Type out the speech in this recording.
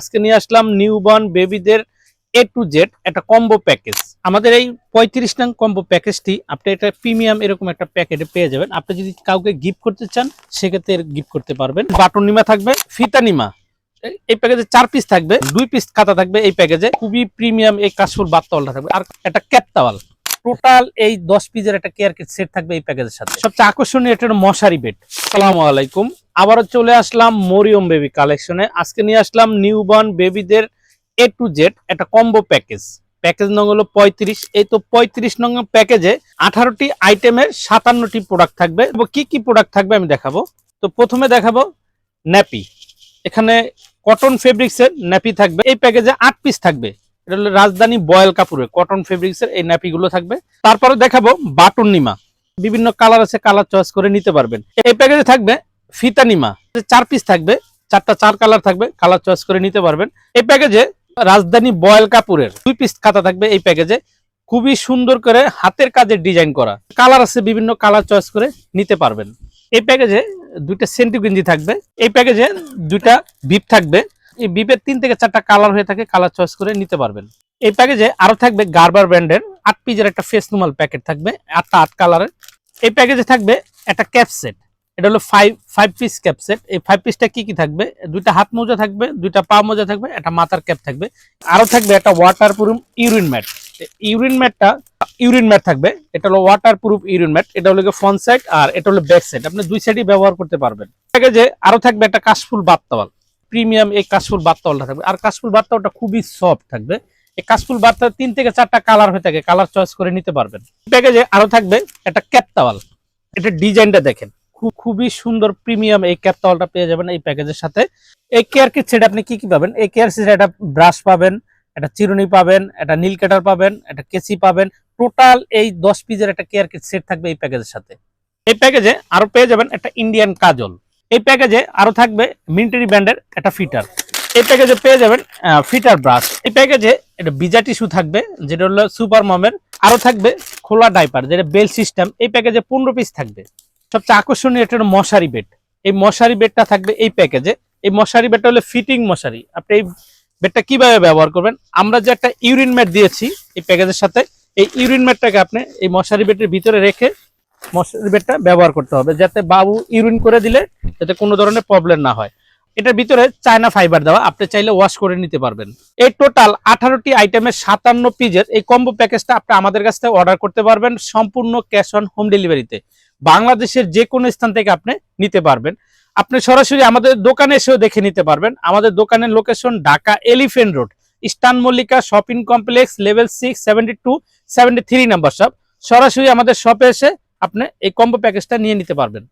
আজকে নিয়ে আসলাম নিউবর্ন বেবিদের এ টু জেড একটা কম্বো প্যাকেজ। আমাদের এই 35 নং কম্বো প্যাকেজটি আপনি এটা প্রিমিয়াম এরকম একটা প্যাকেটে পেয়ে যাবেন। আপনি যদি কাউকে গিফট করতে চান সেক্ষেত্রে গিফট করতে পারবেন। বাটন নিমা থাকবে, ফিতা নিমা এই প্যাকেজে 4 পিস থাকবে, 2 পিস খাতা থাকবে। এই প্যাকেজে খুবই প্রিমিয়াম এই কাশফুল বাতওয়ালটা থাকবে আর একটা ক্যাপ টাওয়াল। টোটাল এই 10 পিসের একটা কেয়ার কিট সেট থাকবে এই প্যাকেজের সাথে। সবচেয়ে আকর্ষণীয় এটা মশারি বেড। আসসালামু আলাইকুম, আবারও চলে আসলাম মরিয়ম বেবি কালেকশনে। আজকে নিয়ে আসলাম নিউবর্ন বেবিদের এ টু জেড একটা কম্বো প্যাকেজ। প্যাকেজ নং হলো 35। এই তো 35 নং প্যাকেজে 18টি আইটেমের 57টি প্রোডাক্ট থাকবে। কি কি প্রোডাক্ট থাকবে আমি দেখাবো। তো প্রথমে দেখাবো ন্যাপি। এখানে কটন ফেব্রিক্সের ন্যাপি থাকবে। এই প্যাকেজে 8 পিস থাকবে। এটা হলো রাজধানী বয়েল কাপড়ের কটন ফেব্রিক্সের এই ন্যাপি গুলো থাকবে। তারপরে দেখাবো বাটন নিমা, বিভিন্ন কালার আছে, কালার চয়েস করে নিতে পারবেন। এই প্যাকেজে থাকবে ফিতা নিমা, 4 পিস থাকবে, 4টা 4 কালার থাকবে, কালার চয়েস করে নিতে পারবেন। এই প্যাকেজে রাজধানী বয়েল কাপড়ের 2 পিস খাতা থাকবে। এই প্যাকেজে খুবই সুন্দর করে হাতের কাজের ডিজাইন করা, কালার আছে, বিভিন্ন কালার চয়েস করে নিতে পারবেন। এই প্যাকেজে 2টা সেন্টু গেঞ্জি থাকবে। এই প্যাকেজে 2টা বিপ থাকবে। এই বিপের 3 থেকে 4টা কালার হয়ে থাকে, কালার চয়েস করে নিতে পারবেন। এই প্যাকেজে আরো থাকবে গার্বার ব্র্যান্ডের 8 পিসের একটা ফেস নরমাল প্যাকেট থাকবে, 8টা 8 কালারের। এই প্যাকেজে থাকবে একটা ক্যাপ সেট। এটা হলো 5 পিস ক্যাপ সেট। এই 5 পিসটা কি কি থাকবে? 2টা হাত মোজা থাকবে, 2টা পা মোজা থাকবে, একটা মাথার ক্যাপ থাকবে। আরো থাকবে একটা waterproof urine mat. Urine mat থাকবে। এটা হলো ওয়াটার প্রুফ ইউরিন ম্যাট। এটা হলো ফ্রন্ট সাইড আর এটা হলো ব্যাক সাইড, আপনি 2 সাইডই ব্যবহার করতে পারবেন। প্যাকেজে আরো থাকবে একটা কাশফুল বাতওয়াল। প্রিমিয়াম এই কাশফুল বাতওয়ালটা থাকবে। আর কাশফুল বাতওয়ালটা খুবই সফট থাকবে। এই কাশফুল বাতওয়াল 3 থেকে 4টা কালার হয়ে থাকে, কালার চয়েস করে নিতে পারবেন। প্যাকেজে আরো থাকবে একটা ক্যাপ টাওয়াল। এটা ডিজাইনটা দেখেন, খুবই সুন্দর প্রিমিয়াম এই ক্যাপ টাওয়ালটা পেয়ে যাবেন এই প্যাকেজের সাথে। এই কেয়ার কিট সেট আপনি কি কি পাবেন? এই কেয়ার সেট একটা ব্রাশ পাবেন, একটা চিরুনি পাবেন, একটা নীল কাটার পাবেন, একটা কেসি পাবেন। টোটাল এই 10 পিসের একটা কেয়ার কিট সেট থাকবে এই প্যাকেজের সাথে। এই প্যাকেজে আরো পেয়ে যাবেন একটা ইন্ডিয়ান কাজল। এই প্যাকেজে আরো থাকবে মিলিটারি ব্র্যান্ডের একটা ফিটার। এই প্যাকেজে পেয়ে যাবেন ফিটার ব্রাশ। এই প্যাকেজে একটা বিজা টিস্যু থাকবে, যেটা হলো সুপার মমের। আরো থাকবে খোলা ডাইপার, যেটা বেল সিস্টেম। এই প্যাকেজে 15 পিস থাকবে। সবচেয়ে আকর্ষণীয় এটা হলো মশারি বেড। এই মশারি বেডটা থাকবে এই প্যাকেজে। এই মশারি বেডটা হলো ফিটিং মশারি। আপনি এই বেডটা কিভাবে ব্যবহার করবেন? আমরা যে একটা ইউরিন ম্যাট দিয়েছি এই প্যাকেজের সাথে, এই ইউরিন ম্যাটটাকে আপনি এই মশারি বেডের ভিতরে রেখে মশারি বেডটা ব্যবহার করতে হবে, যাতে বাবু ইউরিন করে দিলে যাতে কোনো ধরনের প্রবলেম না হয়। এটার ভিতরে চায়না ফাইবার দেওয়া, আপনি চাইলে ওয়াশ করে নিতে পারবেন। এই টোটাল 18টি আইটেমের 57 পিসের এই কম্বো প্যাকেজটা আপনি আমাদের কাছ থেকে অর্ডার করতে পারবেন সম্পূর্ণ ক্যাশ অন হোম ডেলিভারিতে। বাংলাদেশের যে কোনো স্থান থেকে আপনি নিতে পারবেন। আপনি সরাসরি আমাদের দোকানে এসেও দেখে নিতে পারবেন। আমাদের দোকানের location Dhaka elephant road, eastern Mallika shopping complex, level 6, 72, 73 number shop. সরাসরি আমাদের শপে এসে আপনি এই কম্বো প্যাকেজটা নিয়ে নিতে পারবেন।